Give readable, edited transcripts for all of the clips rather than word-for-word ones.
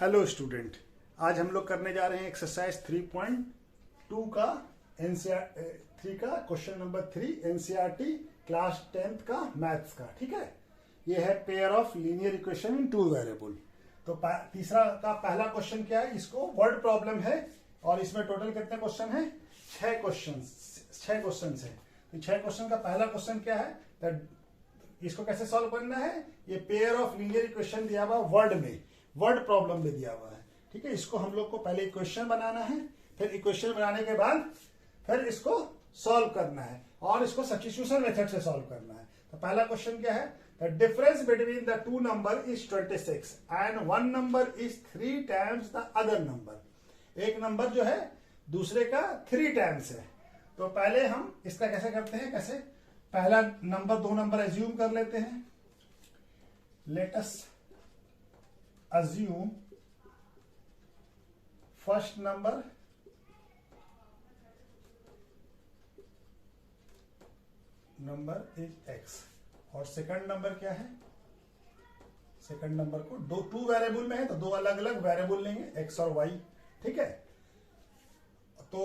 Hello student, आज हम लोग करने जा रहे हैं एक्सरसाइज 3.2 का एनसीईआरटी 3 का question number 3 NCERT class 10th का मैथ्स का। ठीक है, ये है pair of linear equation in two variable. तो तीसरा का पहला क्वेश्चन क्या है, इसको वर्ड प्रॉब्लम है और इसमें टोटल कितने क्वेश्चन है? 6 क्वेश्चन है। तो 6 क्वेश्चन का पहला क्वेश्चन क्या है, इसको कैसे सॉल्व करना है? ये पेयर ऑफ लीनियर इक्वेशन दिया हुआ वर्ड में, वर्ड प्रॉब्लम में दिया हुआ है। ठीक है, इसको हम लोग को पहले इक्वेशन बनाना है, फिर इक्वेशन बनाने के बाद फिर इसको सॉल्व करना है और इसको सब्स्टिट्यूशन मेथड से सॉल्व करना है। तो पहला क्वेश्चन क्या है, the difference between the two number is 26 and one number is 3 times the other number. एक नंबर जो है दूसरे का 3 टाइम्स है। तो पहले हम इसका कैसे करते हैं, कैसे पहला नंबर 2 नंबर एज्यूम कर लेते हैं। Let us assume first number is x और सेकंड नंबर क्या है? सेकंड नंबर को टू वेरिएबल में है तो दो अलग अलग वेरिएबल लेंगे, x और y। ठीक है, तो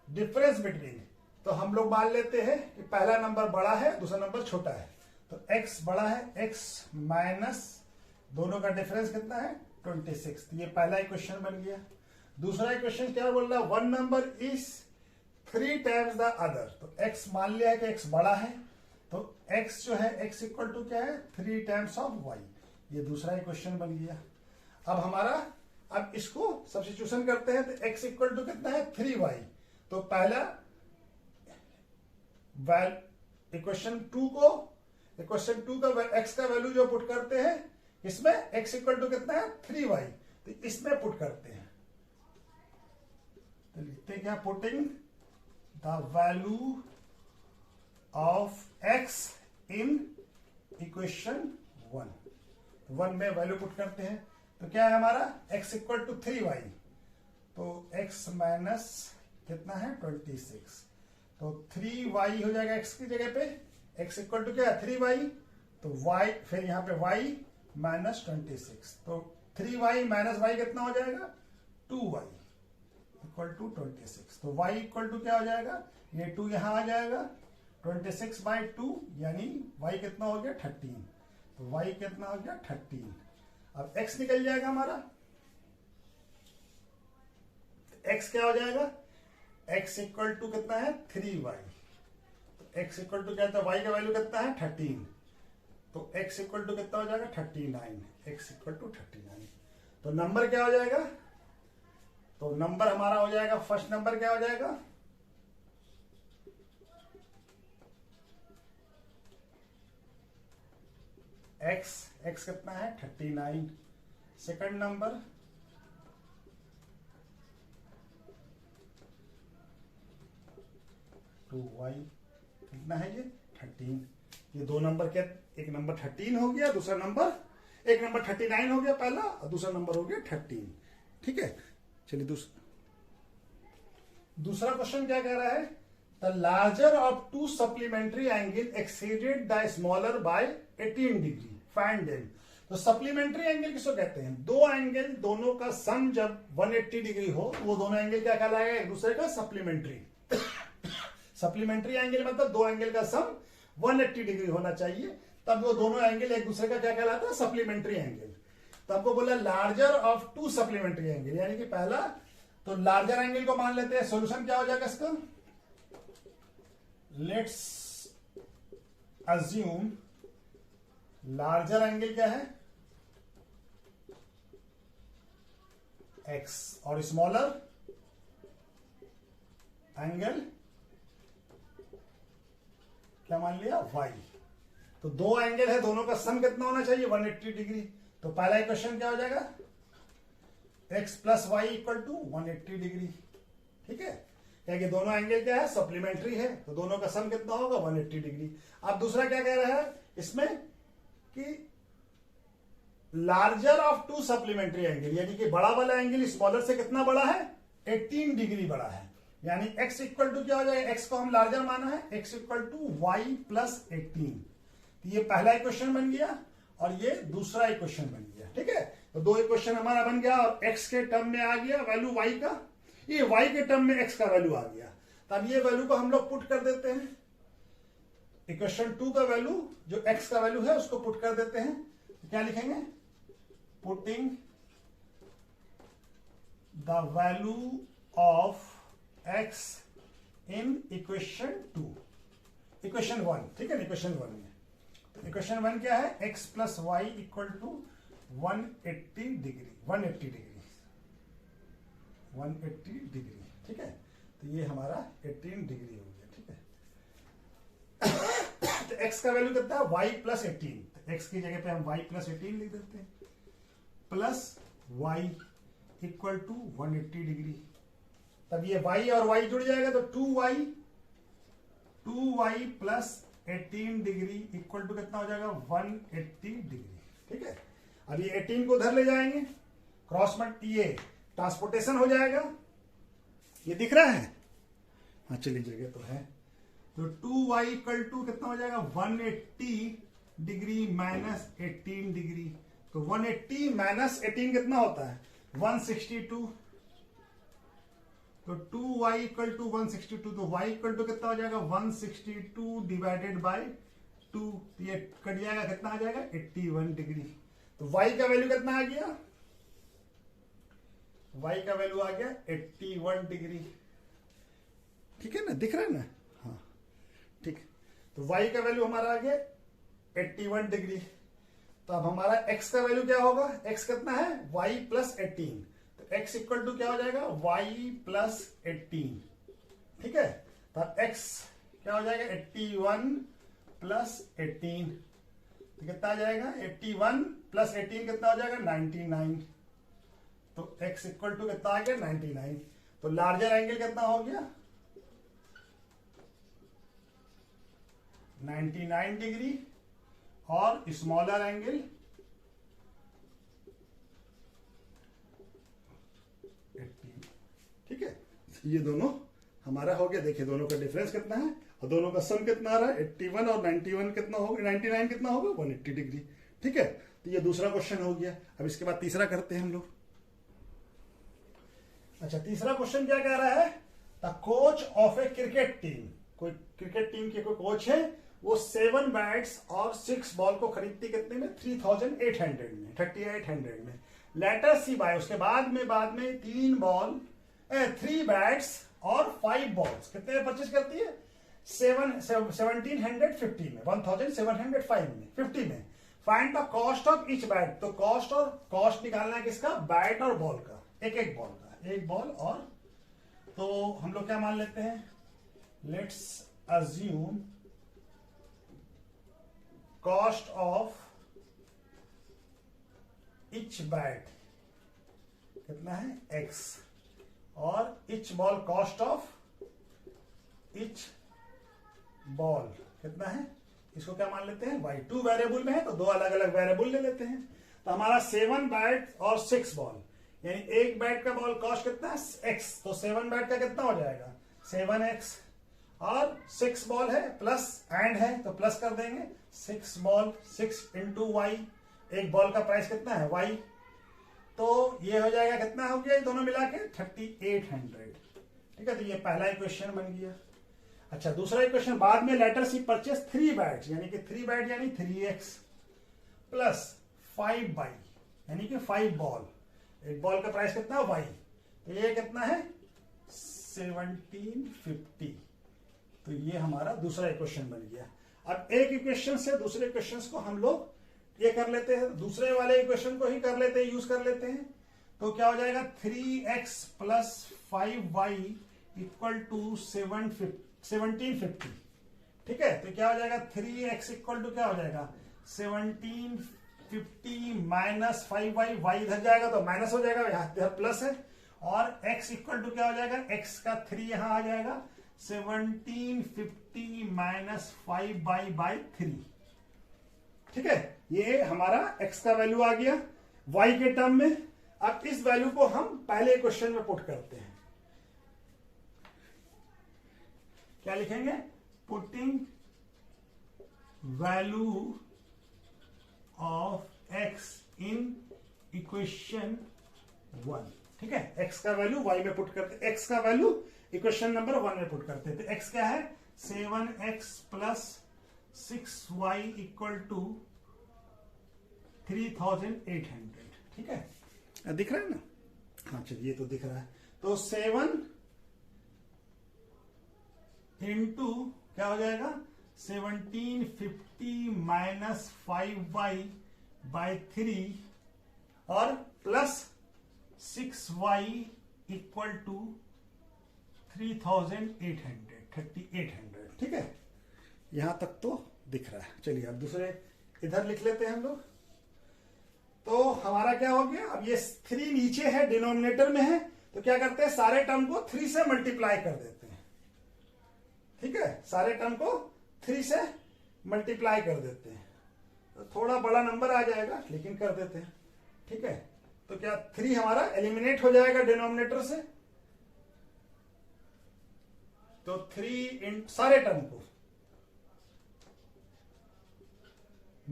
डिफरेंस बिटवीन, तो हम लोग मान लेते हैं कि पहला नंबर बड़ा है, दूसरा नंबर छोटा है। तो x बड़ा है, x माइनस दोनों का डिफरेंस कितना है? 26। तो ये पहला इक्वेशन बन गया। दूसरा इक्वेशन क्या बोल रहा है, one number is 3 times the other. तो x मान लिया है कि x बड़ा है, तो x जो है x इक्वल टू क्या है? 3 टाइम्स ऑफ y। ये दूसरा इक्वेशन बन गया। अब इसको सब्स्टिट्यूशन करते हैं तो x इक्वल टू कितना है? 3y। तो पहला इक्वेशन 2 का x का वैल्यू जो पुट करते हैं इसमें x इक्वल टू कितना है? 3y। तो इसमें पुट करते हैं, तो लिखते हैं क्या? Putting the value of x in equation 1 में वैल्यू पुट करते हैं। तो क्या है हमारा? x equal to 3y। तो x माइनस कितना है? 26। तो 3y हो जाएगा x की जगह पे, x इक्वल टू क्या है? 3y। तो y फिर यहां पे y माइनस 26। तो 3y माइनस y कितना हो जाएगा? 2y equal to 26। तो y इक्वल टू क्या हो जाएगा? ये 2 यहां आ जाएगा, 26/2 यानी y कितना हो गया? 13। तो y कितना हो गया? 13। अब x निकल जाएगा हमारा, x क्या हो जाएगा? x इक्वल टू कितना है? 3y। तो x इक्वल टू क्या था? y का वैल्यू कितना है? 13। तो x इक्वल टू कितना हो जाएगा? 39। x equal to 39। तो नंबर क्या हो जाएगा? तो नंबर हमारा हो जाएगा, फर्स्ट नंबर क्या हो जाएगा? x कितना है? 39। सेकंड नंबर 2y कितना है? ये 13। ये दो नंबर क्या? एक नंबर 13 हो गया, दूसरा नंबर, एक नंबर 39 हो गया पहला और दूसरा नंबर हो गया 13। ठीक है, चलिए दूसरा क्वेश्चन क्या कह रहा है? The larger of to supplementary angle exceeded the smaller by 18 degree, find them. तो सप्लीमेंट्री एंगल किसको कहते हैं? दो एंगल दोनों का सम जब 180 डिग्री हो तो वो दोनों एंगल क्या कहलाएगा? एक दूसरे का सप्लीमेंट्री। सप्लीमेंट्री एंगल मतलब दो एंगल का सम 180 डिग्री होना चाहिए, तब वो दोनों एंगल एक दूसरे का क्या कहलाता है? Supplementary angle. तो आपको बोला larger of to supplementary angle, यानी कि पहला तो लार्जर एंगल को मान लेते हैं। सॉल्यूशन क्या हो जाएगा इसका? लेट्स अज्यूम लार्जर एंगल क्या है? x और स्मॉलर एंगल क्या मान लिया? y। तो दो एंगल है, दोनों का सम कितना होना चाहिए? 180 डिग्री। तो पहला इक्वेशन क्या हो जाएगा? x plus Y equal to 180 degree. ठीक है, क्योंकि दोनों एंगल क्या है? सप्लीमेंट्री है, तो दोनों का सम कितना होगा? 180 डिग्री। अब दूसरा क्या कह रहा है इसमें कि larger of to supplementary angle, यानी कि बड़ा वाला एंगल स्मॉलर से कितना बड़ा है? 18 डिग्री बड़ा है। यानी x इक्वल टू क्या हो जाएगा? x को हम लार्जर माना है, x equal to Y plus 18। तो ये पहला इक्वेशन बन गया और ये दूसरा इक्वेशन बन गया। ठीक है। तो दो इक्वेशन हमारा बन गया और x के टर्म में आ गया वैल्यू y का, ये y के टर्म में x का वैल्यू आ गया। तब ये वैल्यू को हम लोग पुट कर देते हैं, इक्वेशन 2 का वैल्यू जो x का वैल्यू है उसको पुट कर देते हैं। तो क्या लिखेंगे, putting the value of x in equation 2, equation 1, ठीक है ना, इक्वेशन 1 में। तो इक्वेशन 1 क्या है, x plus Y equal to 180 degree, 180 degree, 180 degree, ठीक है। तो ये हमारा 18 डिग्री हो गया, ठीक है। तो x का वैल्यू कितना है, y प्लस 18, तो x की जगह पे हम y प्लस 18 लिख देते हैं, plus y equal to 180 degree. तब ये y और y जुड़ जाएगा तो 2y plus 18 degree equal to कितना हो जाएगा, 180 डिग्री, ठीक है। अब ये 18 को उधर ले जाएंगे, क्रॉस मल्ट ये ट्रांसपोर्टेशन हो जाएगा, ये दिख रहा है, हाँ चलिए जगह तो है। तो 2y इक्वल टू कितना हो जाएगा, 180 डिग्री माइनस 18 डिग्री। तो 180 माइनस 18 कितना होता है, 162। तो 2y इक्वल टू 162, तो y इक्वल टू कितना हो जाएगा, 162 डिवाइडेड बाय 2, ये कट जाएगा, कितना आ जाएगा, 81 डिग्री। तो y का वैल्यू कितना आ गया, y का वैल्यू आ गया 81 डिग्री, ठीक है ना, दिख रहा है ना, हाँ ठीक। तो y का वैल्यू हमारा आ गया 81 डिग्री। तो अब हमारा x का वैल्यू क्या होगा, x कितना है, y प्लस 18, तो x इक्वल टू क्या हो जाएगा, y प्लस 18, ठीक है। तब x क्या हो जाएगा, 81 प्लस 18, तो कितना आ जाएगा, 81 प्लस 18 कितना हो जाएगा, 99। तो x इक्वल टू कितना आ गया, 99। तो लार्जर एंगल कितना हो गया, 99 डिग्री, और स्मॉलर एंगल 80, ठीक है। ये दोनों हमारा हो गया, देखिए दोनों का डिफरेंस कितना है और दोनों का सम कितना आ रहा है, 81 और 91 कितना होगा, 99 कितना होगा, 180 डिग्री, ठीक है। तो ये दूसरा क्वेश्चन हो गया। अब इसके बाद तीसरा करते हैं हम लोग। अच्छा, तीसरा क्वेश्चन क्या कह रहा है, the coach of A cricket team, कोई क्रिकेट टीम के कोई कोच है, वो 7 बैट्स और 6 बॉल को खरीदती कितने में, 3800 में, 3800 में। लेटर सी बाय, उसके बाद में 3 बैट्स और 5 बॉल्स कितने में परचेज करती है, 1750 में, 1705 में, 50 में। Find the cost of each bat, तो कॉस्ट निकालना है किसका, बैट और बॉल का, एक बॉल का, एक बॉल। और तो हम लोग क्या मान लेते हैं, let's assume cost of each bat कितना है, x, और etch ball, cost of each ball कितना है, इसको क्या मान लेते हैं, y। 2 वेरिएबल में है तो 2 अलग अलग वेरिएबल ले लेते हैं। तो हमारा 7 बैट और 6 बॉल, यानी एक बैट का बॉल कॉस्ट कितना है, x, तो 7 बैट का कितना हो जाएगा, 7x, और 6 बॉल है प्लस एंड है तो प्लस कर देंगे, 6 बॉल 6 इंटू वाई, एक बॉल का प्राइस कितना है, y। तो ये हो जाएगा, कितना हो गया ये दोनों मिला के 3800, ठीक है। तो ये पहला इक्वेशन बन गया। अच्छा, दूसरा इक्वेशन, बाद में लेटर सी परचेस 3 बैट्स, यानी कि 3 बैट यानी 3x प्लस 5 बाई, यानी कि 5 बॉल, एक बॉल का प्राइस कितना है, y। तो ये कितना है, 1750। तो ये हमारा दूसरा इक्वेशन बन गया। अब एक इक्वेशन से दूसरे इक्वेशन को हम लोग ये कर लेते हैं, दूसरे वाले इक्वेशन को ही कर लेते हैं, यूज कर लेते हैं। तो क्या हो जाएगा, 3x plus 5y equal to 1750, ठीक है। तो क्या हो जाएगा, 3x इक्वल टू क्या हो जाएगा, 1750 माइनस 5y, y इधर जाएगा तो माइनस हो जाएगा, यहाँ प्लस है, और x इक्वल टू क्या हो जाएगा, x का 3 यहां आ जाएगा, 1750 माइनस 5y/3, ठीक है। ये हमारा x का वैल्यू आ गया y के टर्म में। अब इस वैल्यू को हम पहले क्वेश्चन में पुट करते हैं, क्या लिखेंगे, putting value of x in equation 1, ठीक है। x का वैल्यू y में पुट करते, x का वैल्यू इक्वेशन नंबर 1 में पुट करते हैं। तो x क्या है 7x plus 6y equal to 3800, ठीक है। दिख रहा है ना? हाँ चलिए, ये तो दिख रहा है। तो 7 इंटू क्या हो जाएगा 1750 माइनस 5y बाई 3 और प्लस 6y इक्वल टू 3800, ठीक है। यहां तक तो दिख रहा है। चलिए अब दूसरे इधर लिख लेते हैं हम लोग। तो हमारा क्या हो गया, अब ये 3 नीचे है, डिनोमिनेटर में है, तो क्या करते हैं सारे टर्म को 3 से मल्टीप्लाई कर देते हैं, ठीक है। सारे टर्म को 3 से मल्टीप्लाई कर देते हैं, तो थोड़ा बड़ा नंबर आ जाएगा लेकिन कर देते हैं, ठीक है। तो क्या 3 हमारा एलिमिनेट हो जाएगा डिनोमिनेटर से, तो 3 इन सारे टर्म को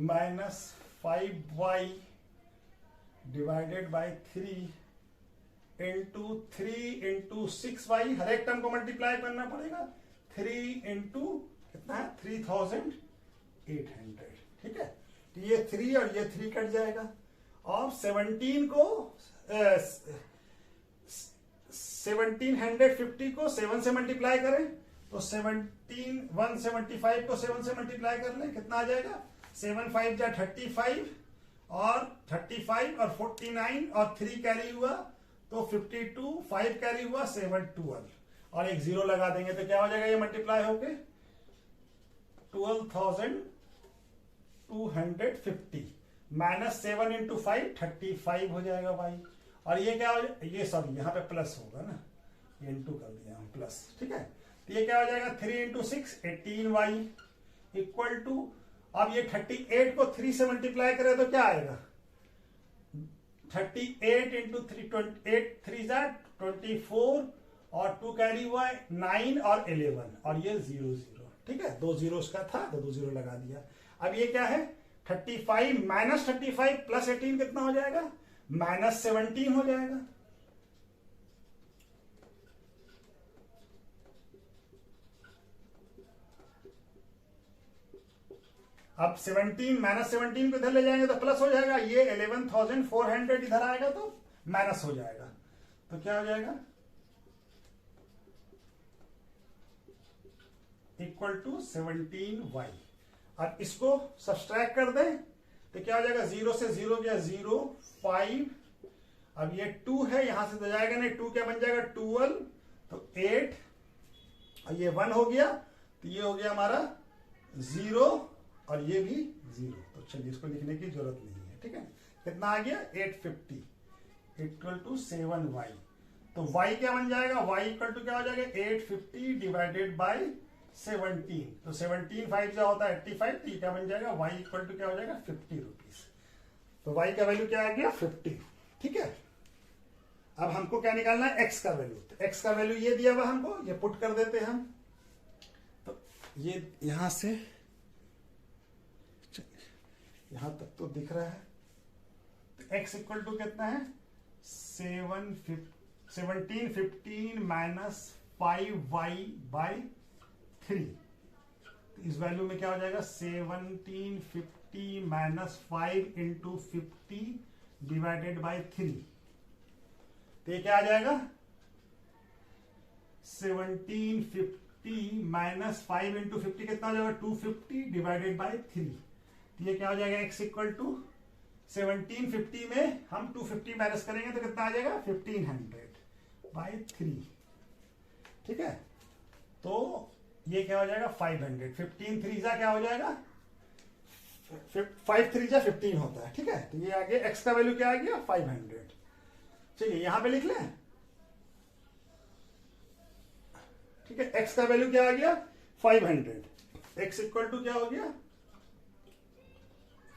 minus 5y divided by 3 into 3 into 6y, हर एक टर्म को मल्टीप्लाई करना पड़ेगा, 3 इंटू कितना है 3800, ठीक है। तो ये 3 और ये 3 कट जाएगा, और 17 को 1750 को 7 से मल्टीप्लाई करें तो 175 को 7 से मल्टीप्लाई कर लें, कितना आ जाएगा 7 5 जा 35 और 35 और 49 और 3 कैरी हुआ तो 52, 5 कैरी हुआ 7 12 और एक 0 लगा देंगे तो क्या हो जाएगा, ये मल्टीप्लाई होके 12,250 माइनस 7 इंटू 5 35 हो जाएगा भाई। और ये क्या हो जाएगा, ये सॉरी यहाँ पे प्लस होगा ना, ये इंटू कर दिया हम प्लस, ठीक है। तो ये क्या हो जाएगा 3 इंटू 6 18y इक्वल टू, अब ये 38 को 3 से मल्टीप्लाई करें तो क्या आएगा 38 इंटू 3 28 3 जा 24 और 2 कैरी हुआ है 9 और 11 और ये 0 0, ठीक है। 2 जीरो का था तो 2 जीरो लगा दिया। अब ये क्या है 35 माइनस 35 प्लस 18 कितना हो जाएगा माइनस 17 हो जाएगा। अब 17 माइनस 17 को इधर ले जाएंगे तो प्लस हो जाएगा, ये 11,400 इधर आएगा तो माइनस हो जाएगा, तो क्या हो जाएगा इक्वल टू 17y। अब इसको सब्सट्रैक्ट कर दें तो क्या हो जाएगा 0 से 0 गया 0 5, अब ये 2 है यहां से तो जाएगा नहीं, 2 क्या बन जाएगा 12 तो 8 और ये 1 हो गया तो ये हो गया हमारा 0 और ये भी 0। तो चलिए इसको लिखने की जरूरत नहीं है, ठीक है। कितना आ गया 850 इक्वल टू 7y। तो y क्या बन जाएगा, y इक्वल टू क्या हो जाएगा 850 डिवाइडेड बाय 17, तो 17 5 जो होता है 85, तो क्या बन जाएगा y इक्वल टू क्या हो जाएगा 50 रुपीज। तो y का वैल्यू क्या आ गया 50, ठीक है। अब हमको क्या निकालना है x का वैल्यू, तो x का वैल्यू ये दिया हुआ हमको, ये पुट कर देते हैं हम। तो ये यहां से यहां तक तो दिख रहा है, तो x इक्वल टू कितना है 1715 माइनस 5y बाई 3, तो इस वैल्यू में क्या हो जाएगा 1750 माइनस 5 इंटू 50 डिवाइडेड बाई 3, तो ये क्या आ जाएगा 1750 माइनस 5 इंटू 50 कितना हो जाएगा 250 डिवाइडेड बाई 3, तो ये क्या हो जाएगा x इक्वल टू 1750 में हम 250 माइनस करेंगे तो कितना आ जाएगा 1500 बाई 3, ठीक है। तो ये क्या हो जाएगा 500, 15 3 जा क्या हो जाएगा 5 3 जा 15 होता है, ठीक है। तो ये आगे x का वैल्यू क्या आ गया 500। चलिए यहां पे लिख लें, ठीक है। x का वैल्यू क्या आ गया 500, x इक्वल टू क्या हो गया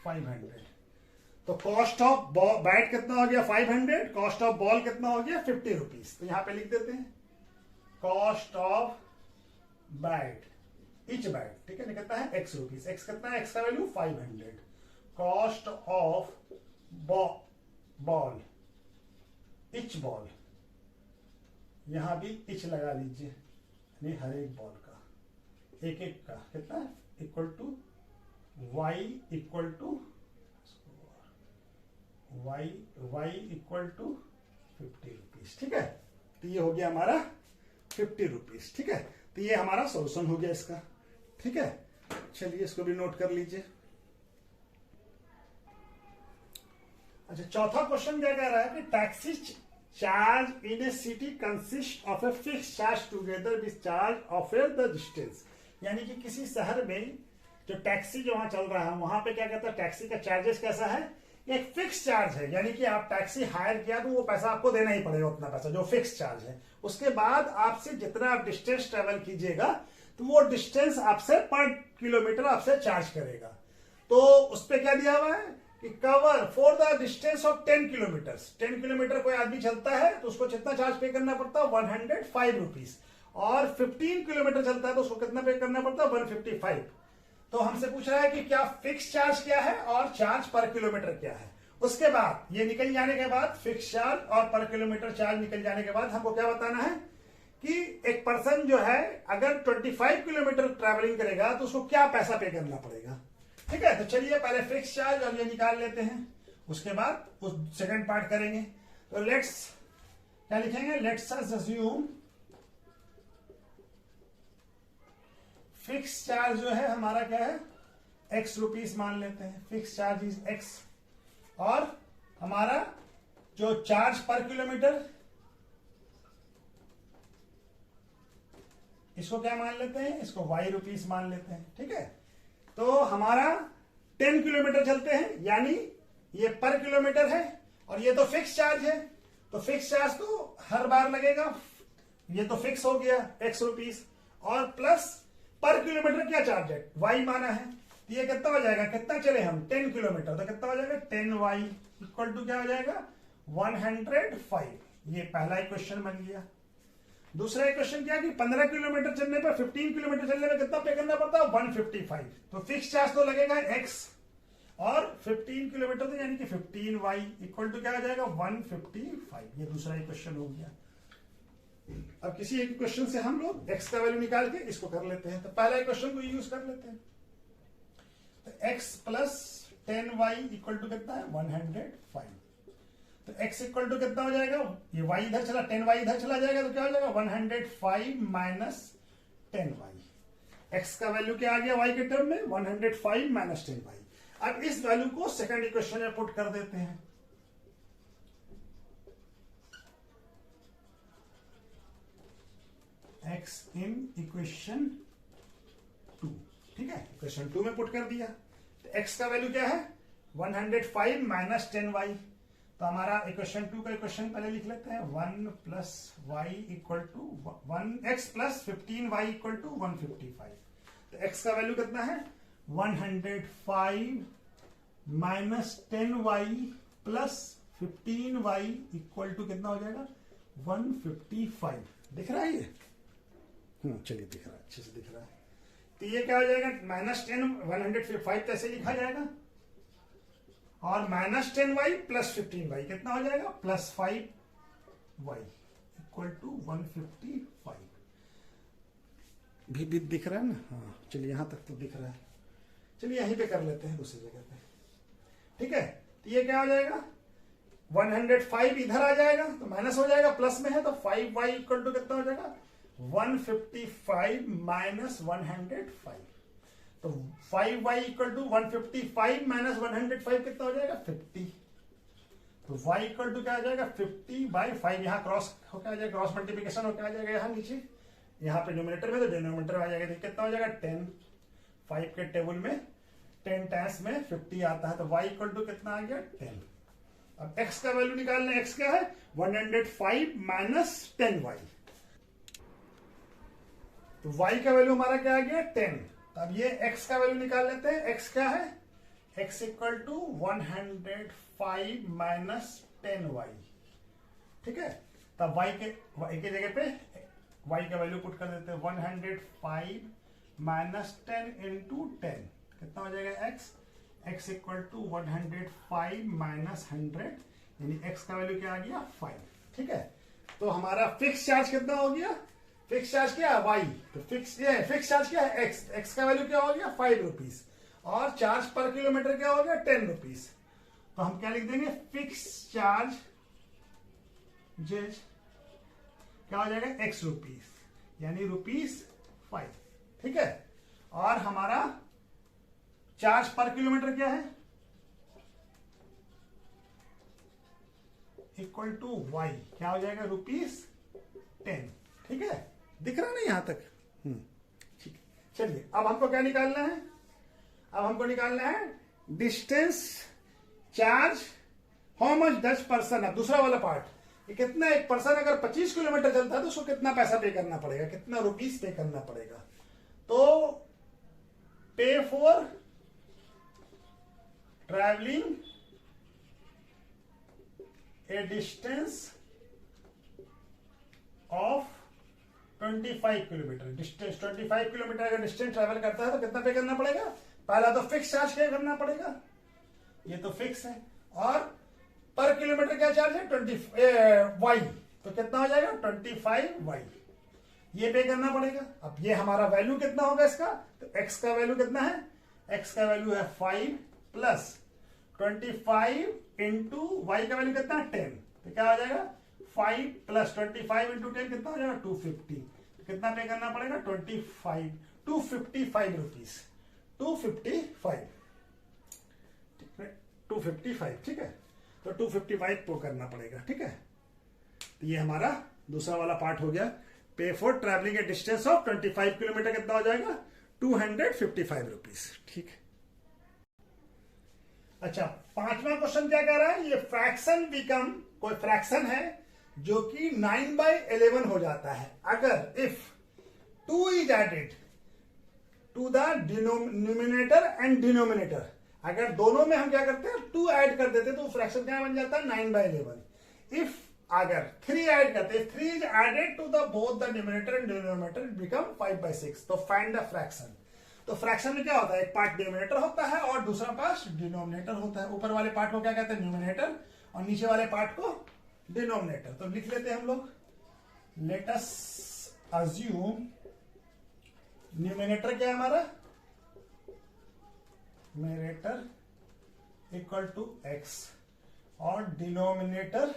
500। तो कॉस्ट ऑफ बैट कितना हो गया 500, कॉस्ट ऑफ बॉल कितना हो गया 50 रुपीज। तो यहां पे लिख देते हैं cost of bat etch bat, ठीक है, कितना है x रुपीज, x कितना है x का value 500, cost of ball, etch ball, यहां भी इच लगा लीजिए, यानी हर एक बॉल का एक एक का कितना है, equal to Y equal to Y equal to 50 rupees. ठीक है, तो ये हो गया हमारा 50 रुपीज। ठीक है, तो ये हमारा सोल्यूशन हो गया इसका। ठीक है, चलिए इसको भी नोट कर लीजिए। अच्छा, चौथा क्वेश्चन क्या कह रहा है कि taxi charge in A city consist of a fix charge together with charge of A the distance. यानी कि किसी शहर में जो टैक्सी जो वहां चल रहा है वहां पे क्या कहता है, टैक्सी का चार्जेस कैसा है, एक फिक्स चार्ज है, यानी कि आप टैक्सी हायर किया तो वो पैसा आपको देना ही पड़ेगा, उतना पैसा जो फिक्स चार्ज है। उसके बाद आपसे जितना आप डिस्टेंस ट्रेवल कीजिएगा तो वो डिस्टेंस आपसे पर किलोमीटर आपसे चार्ज करेगा। तो उस पर क्या दिया हुआ है कि cover for the distance of 10 kilometre. 10 kilometre कोई आदमी चलता है तो उसको कितना चार्ज पे करना पड़ता है, 105 रुपीज। और 15 किलोमीटर चलता है तो उसको कितना पे करना पड़ता है, 155। तो हमसे पूछ रहा है कि क्या फिक्स चार्ज क्या है और चार्ज पर किलोमीटर क्या है। उसके बाद ये निकल जाने के बाद, फिक्स चार्ज और पर किलोमीटर चार्ज निकल जाने के बाद हमको क्या बताना है कि एक पर्सन जो है अगर 25 किलोमीटर ट्रैवलिंग करेगा तो उसको क्या पैसा पे करना पड़ेगा। ठीक है, तो चलिए पहले फिक्स चार्ज और ये निकाल लेते हैं, उसके बाद उस सेकंड पार्ट करेंगे। तो लेट्स क्या लिखेंगे, लेट्स अज्यूम फिक्स चार्ज जो है हमारा क्या है, एक्स रुपीस मान लेते हैं, फिक्स चार्ज इज एक्स। और हमारा जो चार्ज पर किलोमीटर इसको क्या मान लेते हैं, इसको वाई रुपीस मान लेते हैं। ठीक है, तो हमारा 10 किलोमीटर चलते हैं, यानी ये पर किलोमीटर है और ये तो फिक्स चार्ज है, तो फिक्स चार्ज तो हर बार लगेगा, ये तो फिक्स हो गया एक्स रुपीस, और प्लस पर किलोमीटर क्या चार्ज है, वाई माना है। तो ये कितना हो जाएगा, कितना चले हम 10 किलोमीटर, तो कितना हो जाएगा 10 वाई इक्वल टू क्या हो जाएगा 105। ये पहला क्वेश्चन बन गया। दूसरा क्वेश्चन क्या कि 15 किलोमीटर चलने पर 15 किलोमीटर चलने में कितना पे करना पड़ता है, 155। तो फिक्स चार्ज तो लगेगा x और 15 किलोमीटर तो यानी कि 15 वाई इक्वल टू क्या हो जाएगा 155। ये दूसरा क्वेश्चन हो गया। अब किसी एक क्वेश्चन से हम लोग x का वैल्यू निकाल के इसको कर लेते हैं। तो पहला क्वेश्चन को यूज कर लेते हैं। तो x plus 10 Y equal to कितना है 105। तो x इक्वल टू कितना हो जाएगा, ये y इधर चला 10 वाई इधर चला जाएगा तो क्या हो जाएगा 105 माइनस 10 वाई। x का वैल्यू क्या आ गया y के टर्म में 105 माइनस 10 वाई। अब इस वैल्यू को सेकंड इक्वेशन में पुट कर देते हैं। x in equation 2। ठीक है, इक्वेशन 2 में पुट कर दिया। तो x का वैल्यू क्या है 105 माइनस 10 वाई। तो हमारा इक्वेशन 2 का इक्वेशन पहले लिख लेते हैं, 1 plus Y equal to 1x plus 15 Y equal to 155। तो x का वैल्यू कितना है 105 minus 10 Y plus 15 Y equal to कितना हो जाएगा 155। दिख रहा है ये, चलिए दिख रहा है, अच्छे से दिख रहा है। तो ये क्या हो जाएगा माइनस 10 105 कैसे लिखा जाएगा, और माइनस 10 वाई प्लस 15 वाई कितना हो जाएगा प्लस 5 वाई इक्वल टू 155। भी दिख रहा है ना, हाँ चलिए यहां तक तो दिख रहा है। चलिए यहीं पे कर लेते हैं दूसरी जगह पे। ठीक है, तो ये क्या हो जाएगा 105 इधर आ जाएगा तो माइनस हो जाएगा, प्लस में है तो 5 वाई इक्वल टू कितना हो जाएगा 155 माइनस 105। तो 5 वाई इक्वल टू 155 माइनस 105 कितना हो जाएगा 50। तो y इक्वल टू क्या आ जाएगा 50 बाई 5। यहाँ क्रॉस होकर आ जाएगा, क्रॉस मल्टीप्लिकेशन होकर आ जाएगा यहाँ नीचे, यहाँ पे न्यूमरेटर में तो डिनोमिनेटर में आ जाएगा। तो कितना हो जाएगा 10। 5 के टेबल में 10 टाइम्स में 50 आता है, तो y इक्वल टू कितना आ गया 10। अब x का वैल्यू निकालना है, x क्या है 105 माइनस 10 वाई। तो y का वैल्यू हमारा क्या आ गया 10। अब ये x का वैल्यू निकाल लेते हैं, x क्या है x equal to 105 minus 10 Y. ठीक है, तब y के जगह पे y का वैल्यू पुट कर देते हैं 105 माइनस 10 इंटू 10 कितना हो जाएगा x इक्वल टू 105 माइनस 100, यानी x का वैल्यू क्या आ गया 5। ठीक है, तो हमारा फिक्स चार्ज कितना हो गया, फिक्स चार्ज क्या है y, तो फिक्स चार्ज क्या है x का वैल्यू क्या हो गया 5 रुपीज, और चार्ज पर किलोमीटर क्या हो गया 10 रुपीज। तो हम क्या लिख देंगे, फिक्स चार्ज क्या हो जाएगा x रुपीज, यानी ₹5। ठीक है, और हमारा चार्ज पर किलोमीटर क्या है, इक्वल टू y, क्या हो जाएगा ₹10। ठीक है, दिख रहा नहीं यहां तक। ठीक है, चलिए अब हमको क्या निकालना है, अब हमको निकालना है distance charge how much does person. अब दूसरा वाला पार्ट, ये कितना, एक पर्सन अगर 25 किलोमीटर चलता है तो उसको कितना पैसा पे करना पड़ेगा, कितना रुपीस पे करना पड़ेगा। तो पे for travelling A distance of 25 kilometre, distance 25 kilometre अगर डिस्टेंस ट्रैवल करता है तो कितना पे करना पड़ेगा। पहला तो फिक्स चार्ज क्या करना पड़ेगा, ये तो फिक्स है, और पर किलोमीटर क्या चार्ज है 20 y, तो कितना हो जाएगा 25y, ये पे करना पड़ेगा। अब ये हमारा वैल्यू कितना होगा इसका, तो x का वैल्यू कितना है, x का वैल्यू है 5 प्लस 25 इंटू वाई का वैल्यू कितना है 10, तो क्या हो जाएगा 5 प्लस 25 इंटू 10 कितना हो जाएगा 250, तो कितना पे करना पड़ेगा 255 रुपीज, 255। ठीक है, तो 255 को करना पड़ेगा। ठीक है, तो ये हमारा दूसरा वाला पार्ट हो गया, पे for travelling A distance of 25 kilometre कितना हो जाएगा 255 रुपीज। ठीक है, अच्छा पांचवा क्वेश्चन क्या कह रहा है, ये फ्रैक्शन बिकम, कोई फ्रैक्शन है जो कि 9/11 हो जाता है अगर if 2 is added to the numerator and denominator, अगर दोनों में हम क्या करते हैं 2 ऐड कर देते तो फ्रैक्शन क्या बन जाता है 9/11। इफ अगर 3 ऐड करते हैं, 3 is added to the both the numerator and denominator, it become 5/6। तो फाइंड द फ्रैक्शन। तो फ्रैक्शन में क्या होता है, एक पार्ट डिनोमिनेटर होता है और दूसरा पार्ट डिनोमिनेटर होता है। ऊपर वाले पार्ट को क्या कहते हैं न्यूमिनेटर, और नीचे वाले पार्ट को डिनोमिनेटर। तो लिख लेते हैं हम लोग, लेट अस अज्यूम न्यूमिनेटर क्या है हमारा, न्यूमिनेटर इक्वल टू x और डिनोमिनेटर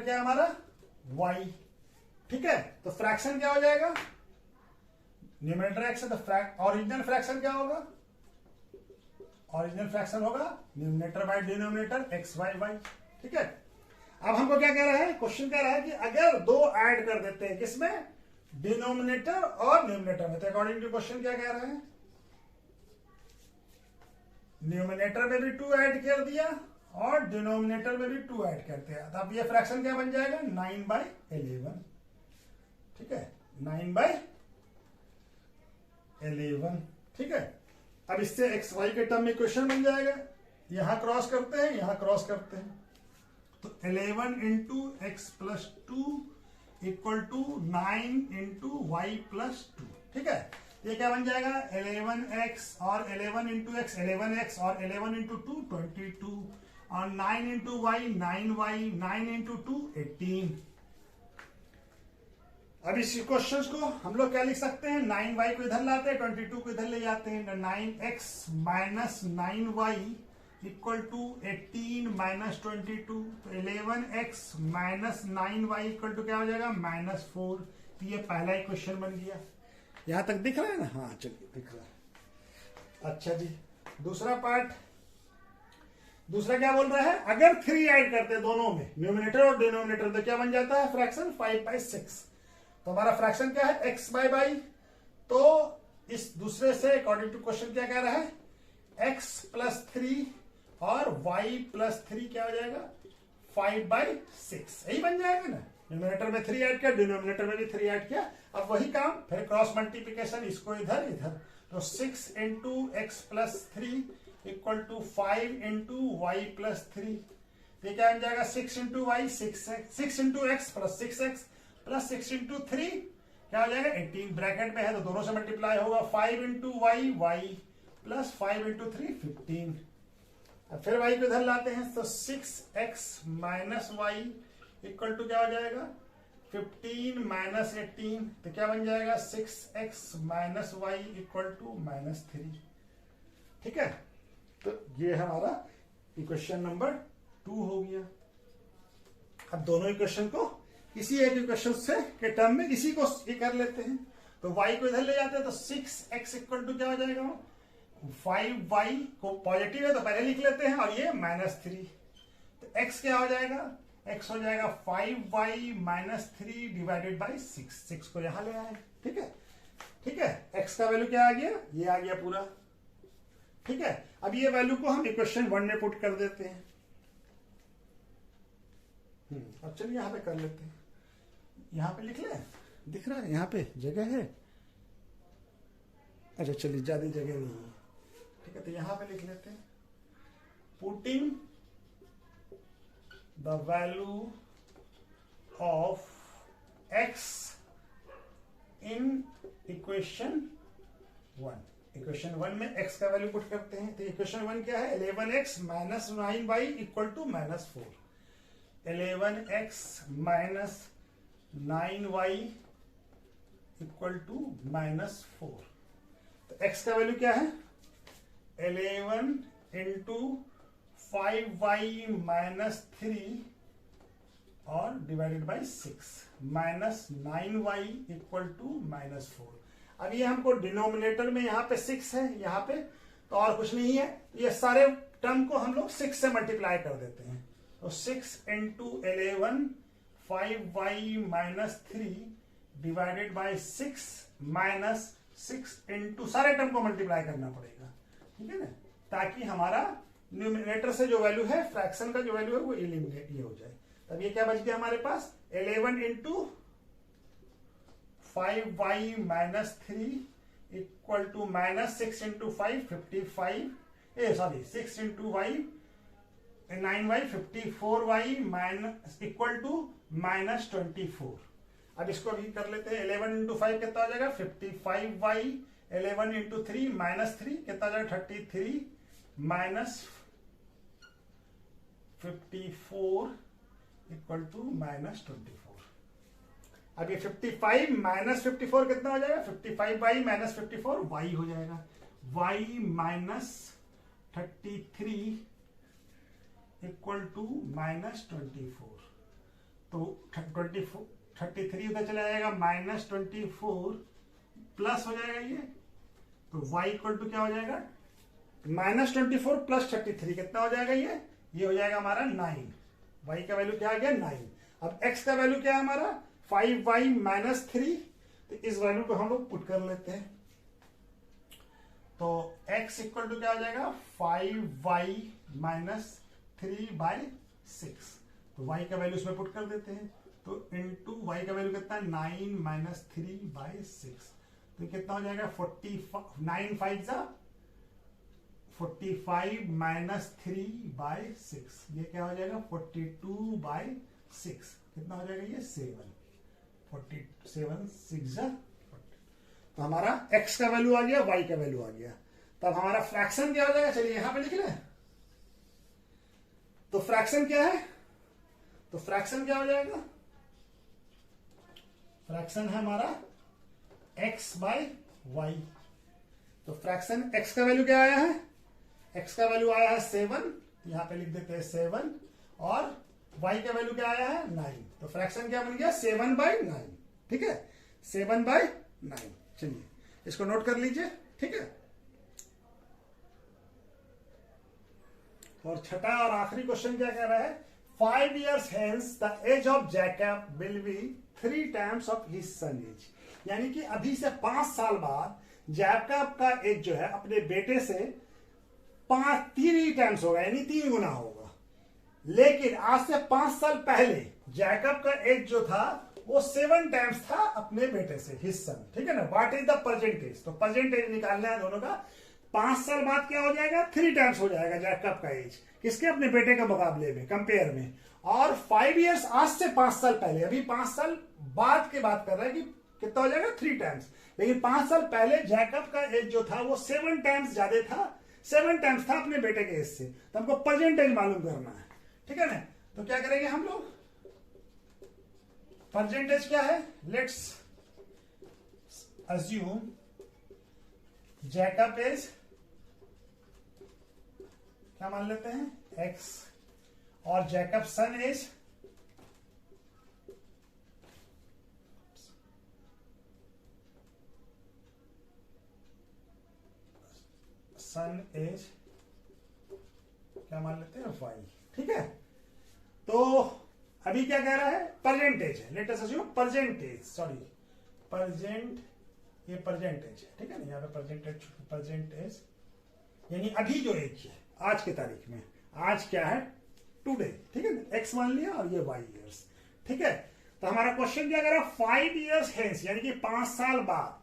क्या है हमारा y। ठीक है, तो फ्रैक्शन क्या हो जाएगा, न्यूमिनेटर x है तो ओरिजिनल फ्रैक्शन क्या होगा, ओरिजिनल फ्रैक्शन होगा numerator by denominator x by y। ठीक है, अब हमको क्या कह रहा है, क्वेश्चन कह रहा है कि अगर 2 ऐड कर देते हैं किसमें, डिनोमिनेटर और न्यूमिनेटर में, तो अकॉर्डिंग टू क्वेश्चन क्या कह रहा है, न्यूमिनेटर में भी 2 ऐड कर दिया और डिनोमिनेटर में भी 2 ऐड करते हैं, तो अब ये फ्रैक्शन क्या बन जाएगा 9/11। ठीक है, 9/11। ठीक है, अब इससे एक्स वाई के टर्म में इक्वेशन बन जाएगा, यहां क्रॉस करते हैं यहां क्रॉस करते हैं, तो 11 into x plus 2 equal to 9 into y plus 2। ठीक है, ये क्या बन जाएगा 11x और 11 इंटू एक्स 11x और 11 इंटू 2 22 और 9 इंटू वाई 9y 9 इंटू 2 18। अब इस क्वेश्चन को हम लोग क्या लिख सकते हैं, 9y को इधर लाते हैं 22 को इधर ले जाते हैं, 9x minus 9y equal to 18 minus 22, तो 11x minus 9y equal to क्या हो जाएगा -4। तो ये पहला इक्वेशन बन गया, यहां तक दिख रहा है ना, हाँ चलिए दिख रहा है। अच्छा जी, दूसरा पार्ट, दूसरा क्या बोल रहा है, अगर 3 ऐड करते हैं दोनों में न्यूमिनेटर और डिनोमिनेटर, तो क्या बन जाता है फ्रैक्शन 5/6। तो हमारा फ्रैक्शन क्या है x बाय y, तो इस दूसरे से अकॉर्डिंग टू क्वेश्चन क्या कह रहा है x प्लस 3 और y प्लस 3 क्या हो जाएगा 5/6, यही बन जाएगा ना। न्यूमिनेटर में 3 ऐड किया, डिनोमिनेटर में भी 3 ऐड किया, अब वही काम फिर क्रॉस मल्टीप्लीकेशन, इसको इधर इधर, तो 6 into x plus 3 equal to 5 into y plus 3। ये क्या बन जाएगा 6 into y 6 into x plus 6x plus 6 into 3 क्या हो जाएगा 18, ब्रैकेट में है तो दोनों से मल्टीप्लाई होगा, 5 into y y plus 5 into 3 15। अब फिर y को इधर लाते हैं तो 6x minus Y equal to क्या हो जाएगा 15 माइनस 18, तो क्या बन जाएगा 6x minus Y equal to -3। ठीक है, तो ये हमारा इक्वेशन नंबर 2 हो गया। अब दोनों इक्वेशन को इसी एक इक्वेशन से के टर्म में इसी को ये कर लेते हैं, तो y को इधर ले जाते हैं तो 6x इक्वल टू क्या हो जाएगा 5y को पॉजिटिव है तो पहले लिख लेते हैं और ये -3, तो x क्या हो जाएगा x हो जाएगा 5y माइनस 3 डिवाइडेड बाई 6 को यहां ले आए। ठीक है, ठीक है, x का वैल्यू क्या आ गया, ये आ गया पूरा। ठीक है, अब ये वैल्यू को हम इक्वेशन 1 में पुट कर देते हैं। अब चलिए यहां पे कर लेते हैं, यहां पे लिख ले, दिख रहा है यहां पे जगह है, अच्छा चलिए ज्यादा जगह नहीं है। ठीक है, तो यहां पे लिख लेते हैं putting the value of x in equation 1। Equation 1 में x का वैल्यू पुट करते हैं, तो इक्वेशन 1 क्या है 11x minus 9y equal to -4, 11x minus 9y equal to -4, तो x का वैल्यू क्या है 11 इंटू 5y माइनस 3 और divided by 6 minus 9y equal to -4। अब ये हमको डिनोमिनेटर में यहाँ पे 6 है, यहाँ पे तो और कुछ नहीं है, ये सारे टर्म को हम लोग 6 से मल्टीप्लाई कर देते हैं, तो 6 into 11 5y minus 3 divided by 6 minus 6 into सारे टर्म को मल्टीप्लाई करना पड़ेगा। ठीक है ना, ताकि हमारा न्यूमिनेटर से जो वैल्यू है फ्रैक्शन का जो वैल्यू है वो एलिमिनेट ये हो जाए। तब ये क्या बच गया हमारे पास 11 into 5y minus 3 equal to -6 into 5 55, sorry 6 into y 9y 54y minus equal to -24। अब इसको भी कर लेते हैं, 11 इंटू 5 कितना हो जाएगा 55y, 11 इंटू 3 -3 कितना हो जाएगा 33 माइनस 54 इक्वल टू -24। अब ये 55 माइनस 54 कितना हो जाएगा 55y माइनस 54 y हो जाएगा, y माइनस 33 इक्वल टू -24, तो 33 उधर चला जाएगा -24 प्लस हो जाएगा ये, तो y इक्वल टू क्या हो जाएगा -24 प्लस 33 कितना हो जाएगा ये हो जाएगा हमारा 9। y का वैल्यू क्या आ गया 9। अब x का वैल्यू क्या है हमारा 5y माइनस 3, तो इस वैल्यू को हम लोग पुट कर लेते हैं, तो x इक्वल टू क्या हो जाएगा 5y माइनस 3/6, तो y का वैल्यू इसमें पुट कर देते हैं, तो इंटू y का वैल्यू कितना है 9 माइनस 3/6, तो कितना हो जाएगा 9 5 जा 45 माइनस 3/6, ये क्या हो जाएगा 42/6, कितना हो जाएगा ये 7, 47 6 जा 40। तो हमारा x का वैल्यू आ गया, y का वैल्यू आ गया। तब हमारा फ्रैक्शन क्या हो जाएगा, चलिए यहां पे लिख लें, तो फ्रैक्शन क्या है, तो फ्रैक्शन क्या हो जाएगा, फ्रैक्शन है हमारा x बाय y, तो फ्रैक्शन x का वैल्यू क्या आया है, x का वैल्यू आया है 7, यहां पे लिख देते हैं 7, और y का वैल्यू क्या आया है 9, तो फ्रैक्शन क्या बन गया 7/9। ठीक है, 7/9। चलिए इसको नोट कर लीजिए। ठीक है, और छठा और आखिरी क्वेश्चन क्या कह रहा है, 5 years hence the age of Jacob will be 3 times of his son age, यानी कि अभी से 5 साल बाद जैकब का एज जो है अपने बेटे से 3 टाइम्स होगा, यानी 3 गुना होगा। लेकिन आज से 5 साल पहले जैकब का एज जो था वो 7 टाइम्स था अपने बेटे से, हिज सन। ठीक है ना, what is the present age, तो प्रेजेंट एज निकालना है दोनों का। 5 साल बाद क्या हो जाएगा 3 टाइम्स हो जाएगा जैकब का एज, किसके अपने बेटे के मुकाबले में, कंपेयर में। और 5 years आज से 5 साल पहले, अभी 5 साल बाद की बात कर रहा है कि कितना हो जाएगा 3 टाइम्स, लेकिन 5 साल पहले जैकब का एज जो था वो 7 टाइम्स ज्यादा था 7 टाइम्स था अपने बेटे के एज से, तो हमको परसेंटेज मालूम करना है, ठीक है ना। तो क्या करेंगे हम लोग, परसेंटेज क्या है, लेट्स अज्यूम जैकब एज क्या मान लेते हैं, x, और जैकब सन एज क्या मान लेते हैं, y, ठीक है। तो अभी क्या कह रहा है, परसेंटेज है, let us assume percentage, sorry ये परसेंटेज है, ठीक है ना, यहाँ पे परसेंटेज यानी अभी जो एज है आज की तारीख में, आज क्या है, टुडे, ठीक है ना, x मान लिया और ये y ईयर्स, ठीक है। तो हमारा क्वेश्चन क्या करेगा, 5 ईयर्स हेंस, यानी कि 5 साल बाद,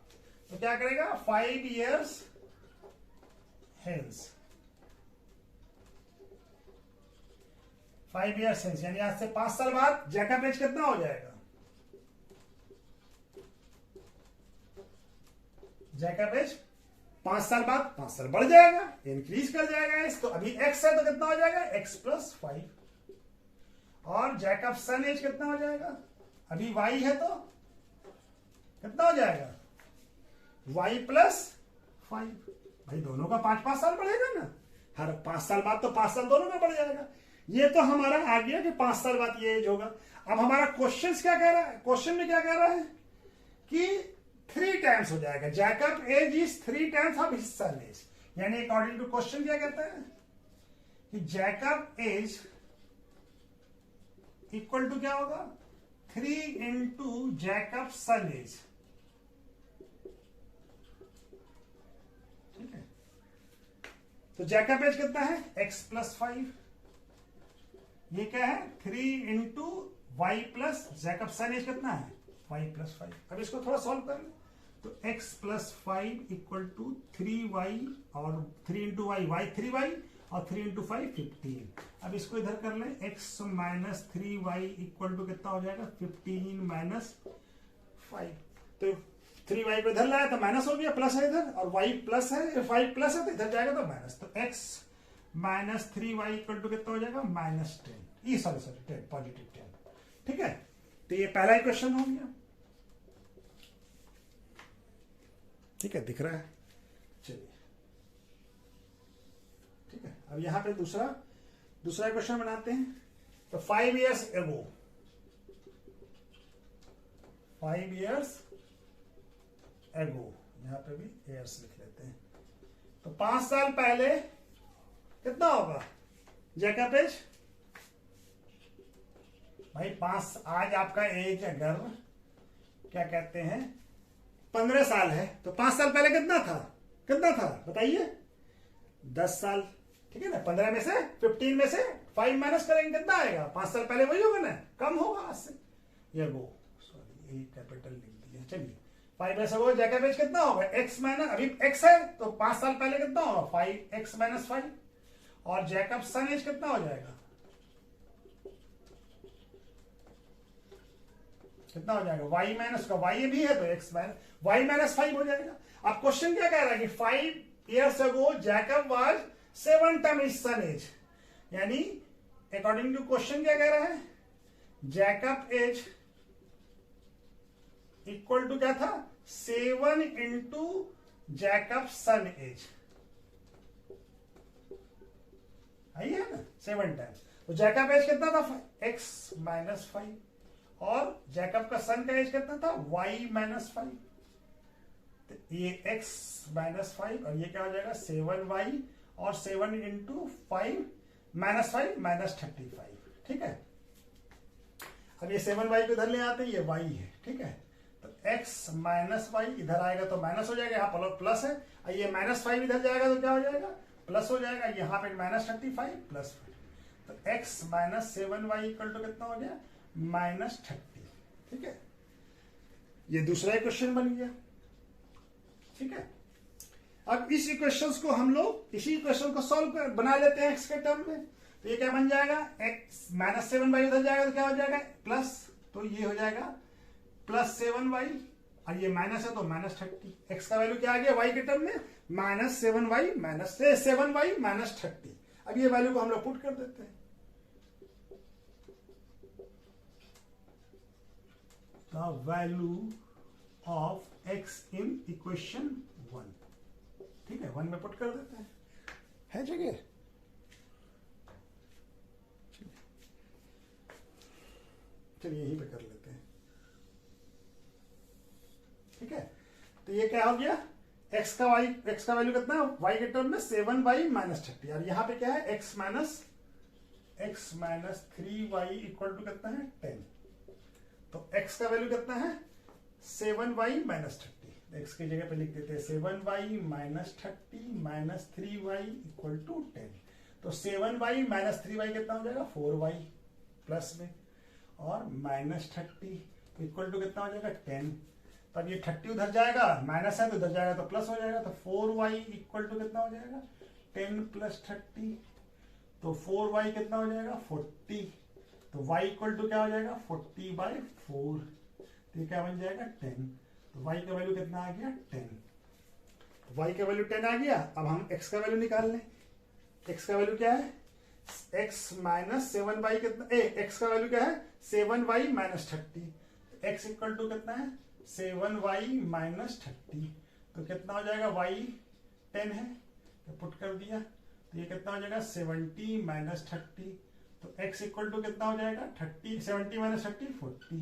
तो क्या करेगा, 5 ईयर्स हेंस, 5 ईयर्स हेंस यानी आज से 5 साल बाद जैकब एज कितना हो जाएगा, जैकब एज 5 साल बाद 5 साल बढ़ जाएगा, इंक्रीज कर जाएगा एज, तो अभी x है तो कितना हो जाएगा, x प्लस 5, और जैकब सन एज कितना हो जाएगा, अभी y है तो कितना हो जाएगा, y प्लस 5, भाई दोनों का 5-5 साल बढ़ेगा ना, हर 5 साल बाद तो 5 साल दोनों का बढ़ जाएगा। ये तो हमारा आ गया कि 5 साल बाद ये एज होगा। अब हमारा क्वेश्चन क्या कह रहा है, क्वेश्चन में क्या कह रहा है कि 3 टाइम्स हो जाएगा, Jacob age is 3 times of his son age, यानी अकॉर्डिंग टू क्वेश्चन क्या कहता है कि जैकब एज इक्वल टू क्या होगा, 3 इंटू जैकब सन एज, ठीक है। तो जैकब एज कितना है, x प्लस 5, ये क्या है 3 इंटू वाई प्लस जैकब सन एज कितना है, y प्लस 5। अब इसको थोड़ा सॉल्व कर ले, तो x plus 5 equal to 3y, और 3 इंटू वाई, y 3y, और 3 इंटू 5 15। अब इसको इधर कर ले, x minus 3y equal to कितना हो जाएगा, 15 माइनस 5। तो 3y को इधर लाया तो माइनस हो गया, प्लस है इधर, और y प्लस है, 5 प्लस है तो इधर जाएगा तो माइनस, तो x minus 3y equal to कितना हो जाएगा, माइनस 10, सॉरी 10, पॉजिटिव 10, ठीक है। तो ये पहला क्वेश्चन हो गया, ठीक है, दिख रहा है, चलिए, ठीक है। अब यहां पे दूसरा क्वेश्चन बनाते हैं। तो 5 years ago, 5 years ago, यहां पे भी ईयर्स लिख लेते हैं। तो 5 साल पहले कितना होगा जैकब एज, भाई 5, आज आपका एज अगर क्या कहते हैं 15 साल है, तो 5 साल पहले कितना था बताइए, 10 साल, ठीक है ना। 15 में से 15 में से 5 माइनस करेंगे कितना आएगा, 5 साल पहले वही होगा ना, कम होगा आज से, ये वो सॉरी ये कैपिटल लिख दिया। चलिए 5 में से वो जैकब एज कितना होगा, x माइनस, अभी x है तो 5 साल पहले कितना होगा 5x माइनस 5, और जैकब सन एज कितना हो जाएगा, कितना हो जाएगा, y माइनस का, y भी है तो x माइनस y माइनस 5 हो जाएगा। अब क्वेश्चन क्या कह रहा है कि 5 years ago Jacob was 7 time his son age, यानी अकॉर्डिंग टू क्वेश्चन क्या कह रहा है, जैकब एज इक्वल टू क्या था, 7 इंटू जैकब सन एज, आई है ना 7 टाइम्स। तो जैकब एज कितना था, x माइनस 5, और जैकब का सन का एज कितना था, y माइनस 5, तो ये x माइनस 5, और ये क्या हो जाएगा 7y, और 7 इंटू 5 माइनस 5 माइनस 35, ठीक है। अब ये 7y को इधर ले आते हैं, ये y है, ठीक है। तो x माइनस y इधर आएगा तो माइनस हो जाएगा, यहाँ प्लस है, और ये माइनस 5 इधर जाएगा तो क्या हो जाएगा, प्लस हो जाएगा, यहाँ पे माइनस 35 प्लस 5, तो x minus 7y equal to कितना हो गया, माइनस 30, ठीक है। ये दूसरा क्वेश्चन बन गया, ठीक है। अब इस इक्वेशंस को हम लोग इसी इक्वेशन को सॉल्व कर बना लेते हैं x के टर्म में। तो ये क्या बन जाएगा, x माइनस 7y उधर जाएगा तो क्या हो जाएगा प्लस, तो ये हो जाएगा प्लस 7y और ये माइनस है तो -30। एक्स का वैल्यू क्या आ गया वाई के टर्म में, -7y -30। अब ये वैल्यू को हम लोग पुट कर देते हैं। The value of x in equation 1, ठीक है, 1 में पुट कर देते हैं, है जगह। चलिए यहीं पे कर लेते हैं, ठीक है। तो ये क्या हो गया, x का वैल्यू कितना है y के टर्म में 7y -30, और यहां पे क्या है x minus 3y equal to कितना है 10। तो x का वैल्यू कितना है 7y -30, x की जगह पे लिख देते हैं 7y -30 -3y इक्वल टू 10। तो 7y -3y कितना हो जाएगा 4y प्लस में, और -30 इक्वल टू कितना हो जाएगा 10। तब ये 30 उधर जाएगा, माइनस है तो उधर जाएगा तो प्लस हो जाएगा, तो 4y इक्वल टू कितना हो जाएगा 10 + 30, तो 4y कितना हो जाएगा 40। तो y इक्वल टू क्या हो जाएगा 40/4, तो ये क्या बन जाएगा 10। तो y का वैल्यू कितना आ गया 10। y का वैल्यू 10 आ गया। अब हम x का वैल्यू निकाल लें। x का वैल्यू क्या है x माइनस 7y कितना, x का वैल्यू क्या है 7y -30, x इक्वल टू कितना है 7y -30, तो कितना हो जाएगा y 10 है तो पुट कर दिया, तो ये कितना हो जाएगा 70 -30, तो x इक्वल टू कितना हो जाएगा 30, 70 - 30 40,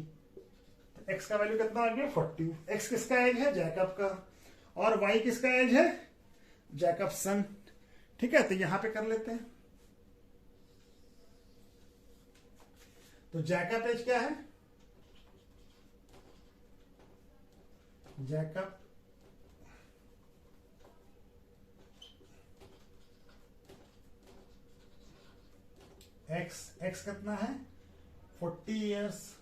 तो x का वैल्यू कितना आ गया 40। x किसका एज है जैकब का, और y किसका एज है जैकबसन, ठीक है। तो यहां पे कर लेते हैं। तो जैकब एज क्या है, जैकब एक्स कितना है 40 इयर्स,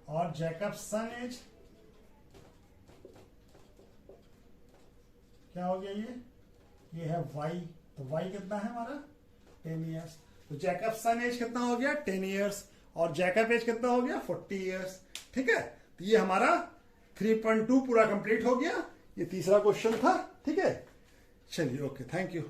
और जैकब सन एज क्या हो गया, ये है y, तो y कितना है हमारा 10 इयर्स। तो जैकब सन एज कितना हो गया 10 इयर्स, और जैकब एज कितना हो गया 40 इयर्स, ठीक है। तो ये हमारा 3.2 पूरा कंप्लीट हो गया। ये तीसरा क्वेश्चन था, ठीक है। चलिए ओके, थैंक यू।